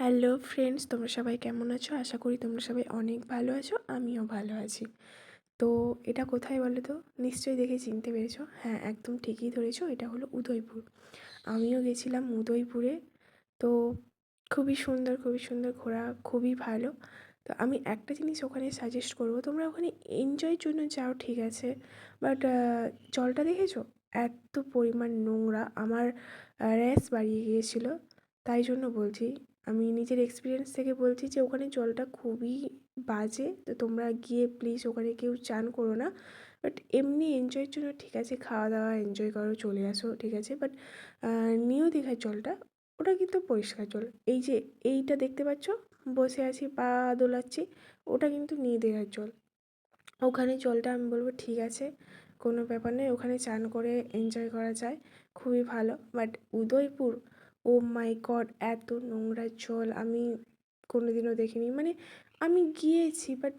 Hello friends, তোমরা সবাই কেমন আছো? আশা করি তোমরা সবাই অনেক ভালো আছো, আমিও ভালো আছি। তো এটা কোথায় বলো তো? নিশ্চয়ই দেখে চিনতে পেরেছো। হ্যাঁ, একদম ঠিকই ধরেছো, এটা হলো উদয়পুর। আমিও গেছিলাম উদয়পুরে। তো খুবই সুন্দর ঘোরা, খুবই ভালো। তো আমি একটা জিনিস ওখানে সাজেস্ট করবো, তোমরা ওখানে এনজয়ের জন্য যাও, ঠিক আছে, বাট জলটা দেখেছো? এত পরিমাণ নোংরা, আমার র্যাশ বাড়িয়ে গিয়েছিলো। তাই জন্য বলছি, আমি নিজের এক্সপিরিয়েন্স থেকে বলছি যে ওখানে জলটা খুবই বাজে। তো তোমরা গিয়ে প্লিজ ওখানে কেউ চান করো না। বাট এমনি এনজয়ের জন্য ঠিক আছে, খাওয়া দাওয়া এনজয় করো, চলে আসো, ঠিক আছে। বাট নিউ দীঘার জলটা, ওটা কিন্তু পরিষ্কার জল। এই যে এইটা দেখতে পাচ্ছ, বসে আছি, পা দোলাচ্ছি, ওটা কিন্তু নিউ দীঘার জল। ওখানে জলটা আমি বলবো ঠিক আছে, কোনো ব্যাপার নেই, ওখানে চান করে এনজয় করা যায়, খুবই ভালো। But Udaipur, oh my god, এত নোংরা জল আমি কোনোদিনও দেখিনি। মানে আমি গিয়েছি, বাট